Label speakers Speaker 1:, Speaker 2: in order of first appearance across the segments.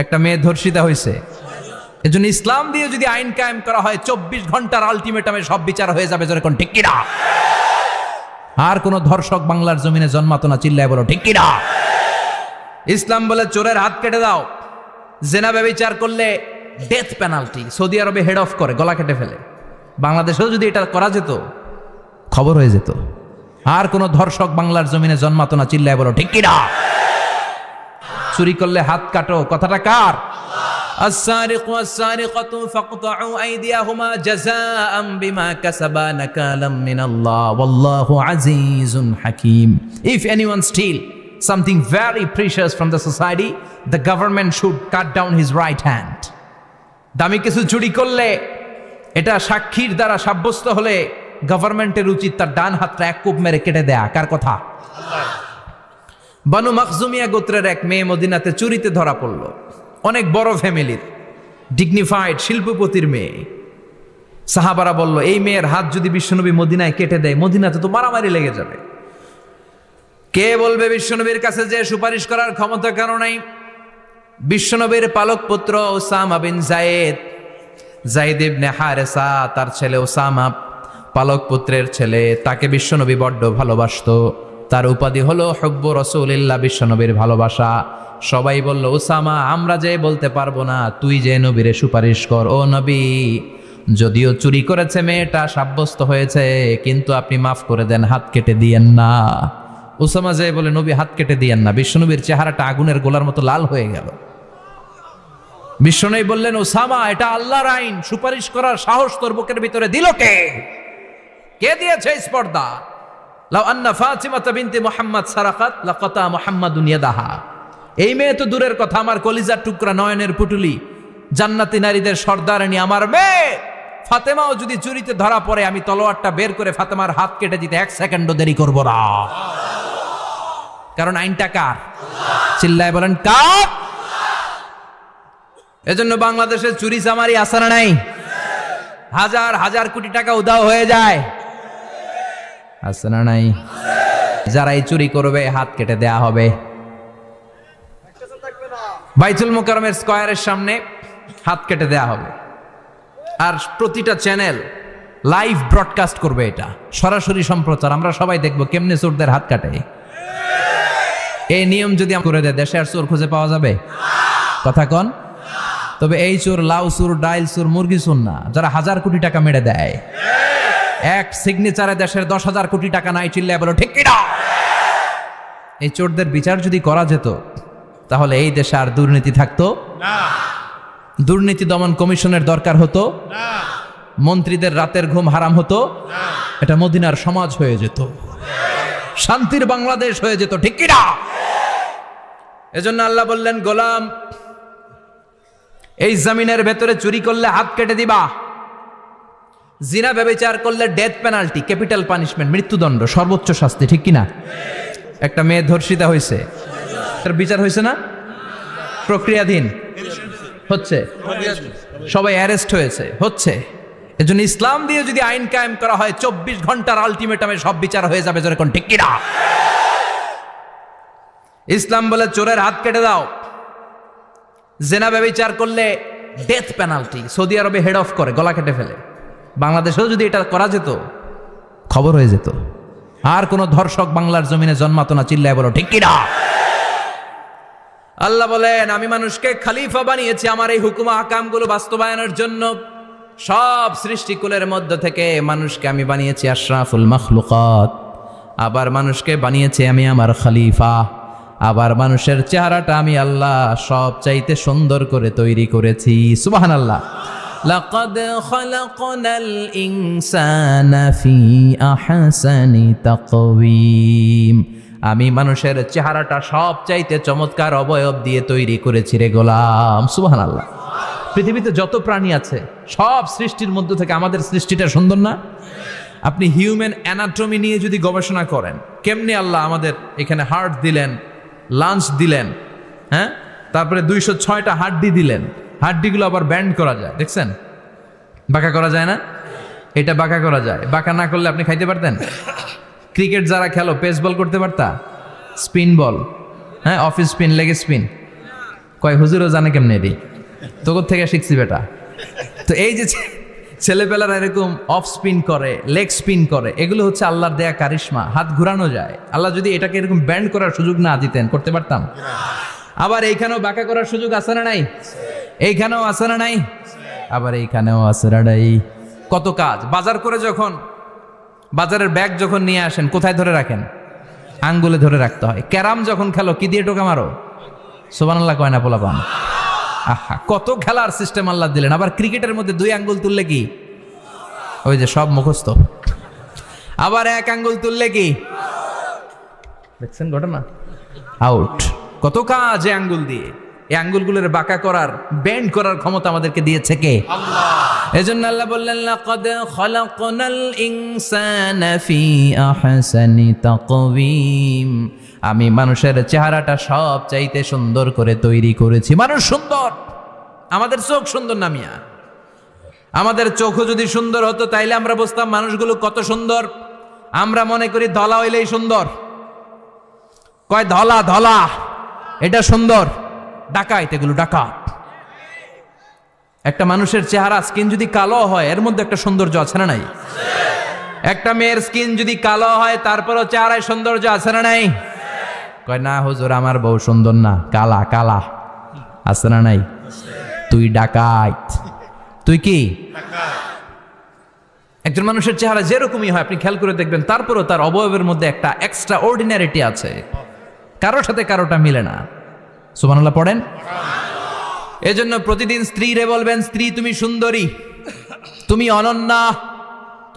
Speaker 1: একটা মেয়ে ধর্ষিতা হয়েছে, এজন্য ইসলাম দিয়ে যদি আইন কায়েম করা হয় 24 ঘন্টার আলটিমেটামে সব বিচার হয়ে যাবে, যেরকম ঠিক কিনা? আর কোন ধর্ষক বাংলার জমিনে জন্মাতো না, চিল্লায় বলো ঠিক কিনা? ইসলাম বলে চোরের হাত কেটে দাও, জেনা ব্যভিচার করলে ডেথ পেনাল্টি। সৌদি আরবে হেড অফ করে, গলা কেটে ফেলে। বাংলাদেশেও যদি এটা করা যেত, খবর হয়ে যেত। আর কোন ধর্ষক বাংলার জমিনে জন্মাতো না, চিল্লায় বলো ঠিক কিনা? চুরি করলে হাত কাটো, কথাটা কার? السارق والسارقة فاقطعوا أيديهما جزاء بما كسبا نكالا من الله والله عزيز حكيم. If anyone steal something very precious from the society, the government should cut down his right hand. দামি কিছু চুরি করলে, এটা সাক্ষীর দ্বারা সাব্যস্ত হলে গভর্নমেন্টের উচিত তার ডান হাতটা এক কোপ মেরে কেটে দেয়া। কার কথা? বানু মাখজুমিয়া গোত্রের এক মেয়ে মদিনাতে চুরিতে ধরা পড়ল। অনেক বড় ফ্যামিলির, ডিগনিফাইড শিল্পপতির মেয়ে। সাহাবারা বলল, এই মেয়ের হাত যদি বিশ্বনবী মদিনায় কেটে দেয়, মদিনাতে তো মারামারি লেগে যাবে। কে বলবে বিশ্বনবীর কাছে যে সুপারিশ করার ক্ষমতা কারো নাই? বিশ্বনবীর পালক পুত্র ওসামা বিন যায়েদ, যায়েদ ইবনে হারেসা, তার ছেলে ওসামা পালক পুত্রের ছেলে, তাকে বিশ্বনবী বড্ড ভালোবাসতো। তার উপাধি হলো হুব্বু রাসূলিল্লাহ, বিশ্বনবীর ভালোবাসা। সবাই বলল, ওসামা, আমরা যে বলতে পারবো না, তুই যে নবীরে সুপারিশ কর। ও নবী, যদিও চুরি করেছে মেয়েটা, সাব্যস্ত হয়েছে, কিন্তু আপনি মাফ করে দেন, হাত কেটে দিয়েন না। ওসামা যে বলে, নবী হাত কেটে দিয়েন না। বিশ্বনবীর চেহারাটা আগুনের গোলার মতো লাল হয়ে গেল। বিশ্বনবী বললেন, ওসামা, এটা আল্লাহর আইন, সুপারিশ করার সাহস তোর বুকের ভিতরে দিল কে? কে দিয়েছে স্পর্ধা? লাউ আন্না ফাতিমাতা বিনতে মুহাম্মদ সারাকাত লাকাতা মুহাম্মাদুন ইয়াদাহা। এই মেয়ে তো দূরের কথা, আমার কলিজার টুকরা, নয়নের পুটুলি, জান্নাতি নারীদের সর্দারানী আমার মেয়ে ফাতেমাও যদি চুরিতে ধরা পড়ে, আমি তলোয়ারটা বের করে ফাতেমার হাত কেটে দিতে 1 সেকেন্ডও দেরি করব না। কারণ আইনটা কার? চিল্লায় বলেন কার? এজন্য বাংলাদেশে চুরি চামারি আসার নাই, হাজার হাজার কোটি টাকা উধাও হয়ে যায়, আছে না নাই? যারাই চুরি করবে হাত কেটে দেয়া হবে। বাইতুল মুকাররমের স্কয়ারের সামনে হাত কেটে দেয়া হবে। আর প্রতিটা চ্যানেল লাইভ ব্রডকাস্ট করবে, এটা সরাসরি সম্প্রচার। আমরা সবাই দেখবো কেমনে চোরদের হাত কাটে। এই নিয়ম যদি করে দেয়, দেশে আর চোর খুঁজে পাওয়া যাবে? কথা কন। তবে এই চোর লাউ চোর, ডাইল চোর, মুরগি চোর না, যারা 1000 কোটি টাকা মেরে দেয়। এক সিগনেচারে দেশের 10,000 কোটি টাকা নাই, চিল্লায় বলো ঠিক কিনা? এই চোরদের বিচার যদি করা যেত, তাহলে এই দেশে আর দুর্নীতি থাকতো না। দুর্নীতি দমন কমিশনের দরকার হতো না। মন্ত্রীদের রাতের ঘুম হারাম হতো না। এটা মদিনার সমাজ হয়ে যেত, শান্তির বাংলাদেশ হয়ে যেত, ঠিক কিনা? এজন্য আল্লাহ বললেন, গোলাম, এই জমিনের ভেতরে চুরি করলে হাত কেটে দিবা, জিনা ব্যভিচার করলে ডেথ পেনাল্টি, ক্যাপিটাল পানিশমেন্ট, মৃত্যুদণ্ড, সর্বোচ্চ শাস্তি, ঠিক কিনা? একটা মেয়ে ধর্ষিতা হয়েছে, তার বিচার হয়েছে না? প্রক্রিয়াধীন হচ্ছে, সবাই অ্যারেস্ট হয়েছে, হচ্ছে। এজন্য ইসলাম দিয়ে যদি আইন কায়েম করা হয়, 24 ঘন্টার আলটিমেটামে সব বিচার হয়ে যাবে, যেরকম ঠিক কিনা? ইসলাম বলে চোরের হাত কেটে দাও, জেনা ব্যভিচার করলে ডেথ পেনাল্টি। সৌদি আরবে হেড অফ করে, গলা কেটে ফেলে। বাংলাদেশেও যদি এটা করা যেত, খবর হয়ে যেত। আর কোন ধর্ষক বাংলার জমিনে জন্মাতো না, চিল্লায় বলো ঠিক কিনা? আল্লাহ বলেন, আমি মানুষকে খলিফা বানিয়েছি আমার এই হুকুম আহকামগুলো বাস্তবায়নের জন্য। সব সৃষ্টিকুলের মধ্য থেকে মানুষকে আমি বানিয়েছি আশরাফুল মাখলুকাত। আবার মানুষকে বানিয়েছি আমি আমার খলিফা। আবার মানুষের চেহারাটা আমি আল্লাহ সব চাইতে সুন্দর করে তৈরি করেছি। সুবহানাল্লাহ। লাকাদ খালাকনাল ইনসানা ফি আহসানি তাকওয়িম। আমি মানুষের চেহারাটা সব চাইতে চমৎকার অবয়ব দিয়ে তৈরি করেছি রে গোলাম। সুবহানাল্লাহ। পৃথিবীতে যত প্রাণী আছে, সব সৃষ্টির মধ্য থেকে আমাদের সৃষ্টিটা সুন্দর না? আপনি হিউম্যান অ্যানাটমি নিয়ে যদি গবেষণা করেন, কেমনে আল্লাহ আমাদের এখানে হার্ট দিলেন, লাঞ্চ দিলেন, হ্যাঁ, তারপরে 206টা হাড্ডি দিলেন, হাড্ডিগুলো আবার ব্যান্ড করা যায়, দেখছেন? বাঁকা করা যায় না? এটা বাঁকা করা যায়। বাঁকা না করলে আপনি খাইতে পারতেন? ক্রিকেট যারা খেলো, পেস বল করতে পারতা? স্পিন বল, হ্যাঁ, অফ স্পিন, লেগ স্পিন, কয় হুজুরও জানে কেমনে রে, তোর থেকে শিখছি বেটা। তো এই যে ছেলেপেলারা এরকম অফ স্পিন করে, লেগ স্পিন করে, এগুলো হচ্ছে আল্লাহর দেয়া কারিশমা। হাত ঘুরানো যায়। আল্লাহ যদি এটাকে এরকম ব্যান্ড করার সুযোগ না দিতেন, করতে পারতাম? আবার এইখানেও বাঁকা করার সুযোগ আছে না নাই? এইখানেও আছে না নাই? আবার এইখানেও আছে না নাই? কত কাজ। বাজার করে যখন বাজারের ব্যাগ যখন নিয়ে আসেন, কোথায় ধরে রাখেন? আঙ্গুলে ধরে রাখতে হয়। ক্যারাম যখন খেলো, কি দিয়ে টোকা মারো? সুবহানাল্লাহ কয় না পোলাপান? আহা, কত খেলার সিস্টেম আল্লাহ দিলেন। আবার ক্রিকেটের মধ্যে 2 আঙ্গুল তুললে কি? ওই যে সব মুখস্থ। আবার 1 আঙ্গুল তুললে কি? দেখছেন ঘটনা? আউট। কত কাজ এই আঙ্গুল দিয়ে। এই আঙ্গুলগুলোর বাঁকা করার, বেন্ড করার ক্ষমতা আমাদেরকে দিয়েছে কে? আল্লাহ। এজন্য আল্লাহ বললেন, লাকাদ খালাকনাল ইনসানা ফি আহসানি তাকওয়িম। আমি মানুষের চেহারাটা সব চাইতে সুন্দর করে তৈরি করেছি। মানুষ সুন্দর, আমাদের চোখ সুন্দর না মিয়া? আমাদের চোখও যদি সুন্দর হতো তাইলে আমরা বুঝতাম মানুষগুলো কত সুন্দর। আমরা মনে করি ধলা হইলেই সুন্দর। কয় ধলা ধলা, এটা সুন্দর। ডাকাইত, এগুলো ডাকাত। একটা মানুষের চেহারা স্কিন যদি কালো হয়, এর মধ্যে একটা সৌন্দর্য আছে না নাই? একটা মেয়ের স্কিন যদি কালো হয়, তারপরও চেহারায় সৌন্দর্য আছে না নাই? কয় না হুজুর, আমার বউ সুন্দর না, কালা কালা। আছে না নাই? তুই ডাকাইত। তুই কি? একজন মানুষের চেহারা যেরকমই হয়, আপনি খেয়াল করে দেখবেন, তারপরও তার অবয়বের মধ্যে একটা এক্সট্রা অর্ডিনারিটি আছে। কারোর সাথে কারোটা মিলে না। সুবহানাল্লাহ পড়েন। এজন্য প্রতিদিন স্ত্রীরে বলবেন, স্ত্রী তুমি সুন্দরী, তুমি অনন্যা,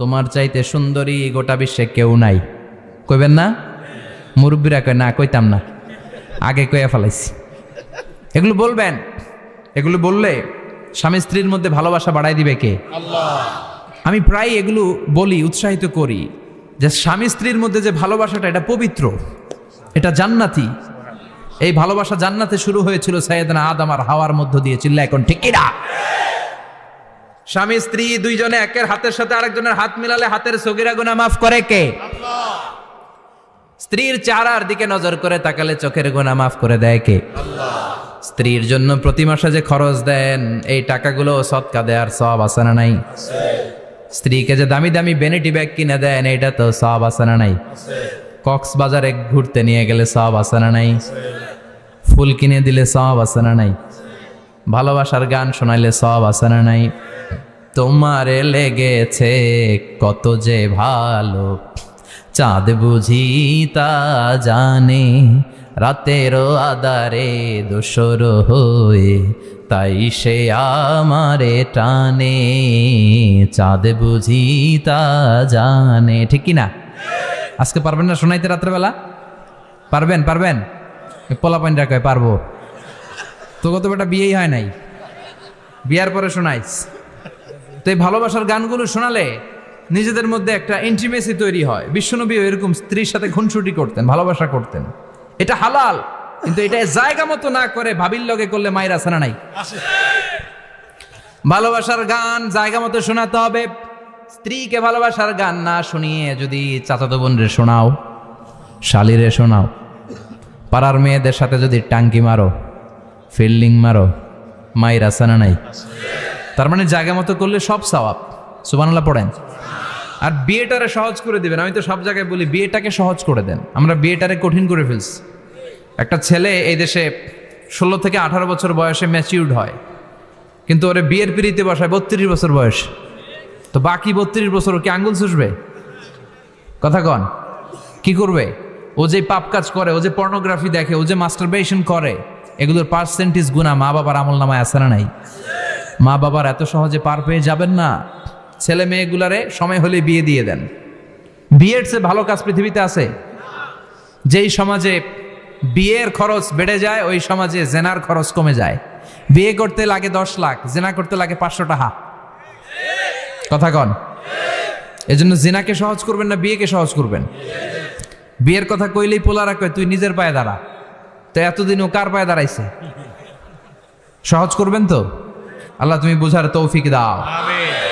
Speaker 1: তোমার চাইতে সুন্দরী গোটা বিশ্বে কেউ নাই। কইবেন না? মুরব্বীরা কয় না, কইতাম না, আগে কইয়া ফেলাইছি। এগুলো বলবেন। এগুলো বললে স্বামী স্ত্রীর মধ্যে ভালোবাসা বাড়াই দিবে কে? আল্লাহ। আমি প্রায় এগুলো বলি, উৎসাহিত করি যে স্বামী স্ত্রীর মধ্যে যে ভালোবাসাটা, এটা পবিত্র, এটা জান্নাতি। এই ভালোবাসা জান্নাতে শুরু হয়েছিল সাইয়েদনা আদম আর হাওয়ার মধ্য দিয়ে। চিল্লা এখন ঠিক কিনা? স্বামী স্ত্রী দুইজনে একের হাতের সাথে আরেকজনের হাত মিলালে হাতের সগীরা গুনাহ মাফ করে কে? আল্লাহ। স্ত্রীর চেহারার দিকে নজর করে তাকালে চোখের গুনাহ মাফ করে দেয় কে? আল্লাহ। স্ত্রীর জন্য প্রতি মাসে যে খরচ দেন, এই টাকাগুলো সদকা দেওয়ার সওয়াব আছে না নাই? আছে। স্ত্রীকে যে দামি দামি ভ্যানিটি ব্যাগ কিনে দেন, এটা তো সওয়াব আছে না নাই? আছে। কক্সবাজারে ঘুরতে নিয়ে গেলে সওয়াব আছে না নাই? ফুল কিনে দিলে সওয়াব আছে না নাই? ভালোবাসার গান শোনাইলে সওয়াব আছে না নাই? তোমারে লেগেছে কত যে ভালো, চাঁদ বুঝি তা জানে, রাতেরও আধারে দোসর হয়ে তাই সে আমারে টানে, চাঁদ বুঝি তা জানে। ঠিক কি না? আজকে পারবেন না শোনাইতে রাত্রেবেলা? পারবেন? পারবেন? পোলাপাইনরা কয় পারবো। তো কত বেটা বিয়েই হয় নাই, বিয়ার পরে শোনাইস। তো এই ভালোবাসার গানগুলো শোনালে নিজেদের মধ্যে একটা ইন্টিমেসি তৈরি হয়। বিশ্বনবী এরকম স্ত্রীর সাথে খুনসুটি করতেন, ভালোবাসা করতেন। এটা হালাল, কিন্তু এটা জায়গা মতো না করে ভাবির লগে করলে মায়ের আছে না নাই? ভালোবাসার গান জায়গা মতো শোনাতে হবে। স্ত্রীকে ভালোবাসার গান না শুনিয়ে যদি চাচাতো বোনরে শোনাও, শালিরে শোনাও, পাড়ার মেয়েদের সাথে যদি টাঙ্কি মারো, ফিল্ডিং মারো, মায়ের আছে না নাই? তার মানে জায়গা মতো করলে সব সওয়াব। সুবহানাল্লাহ পড়েন। আর বিয়েটারে সহজ করে দিবেন। আমি তো সব জায়গায় বলি বিয়েটাকে সহজ করে দেন। আমরা বিয়েটারে কঠিন করে ফেলছি। একটা ছেলে এই দেশে 16 থেকে 18 বছর বয়সে ম্যাচিউরড হয়, কিন্তু ওরে বিয়ের পিড়িতে বসায় 32 বছর বয়স। তো বাকি 32 বছর কি আঙ্গুল চুষবে? কথা কন, কি করবে? ও যে পাপ কাজ করে, ও যে পর্নোগ্রাফি দেখে, ও যে মাস্টারবেশন করে, এগুলোর পার্সেন্টেজ গুণা মা বাবার আমল নামায় আছে না নাই? মা বাবার এত সহজে পার পেয়ে যাবেন না। ছেলে মেয়েগুলারে সময় হলে বিয়ে দিয়ে দেন। বিয়ের চেয়ে ভালো কাজ পৃথিবীতে আছে? যেই সমাজে বিয়ের খরচ বেড়ে যায়, ওই সমাজে জেনার খরচ কমে যায়। বিয়ে করতে লাগে 10 লাখ, জেনা করতে লাগে 500 টাকা। কথা কন। এজন্য জেনাকে সহজ করবেন না, বিয়েকে সহজ করবেন? বিয়ের কথা কইলেই পোলারা কয় তুই নিজের পায়ে দাঁড়া। তো এতদিন ও কার পায়ে দাঁড়াইছে? সহজ করবেন তো? আল্লাহ তুমি বুঝার তৌফিক দাও। আমিন।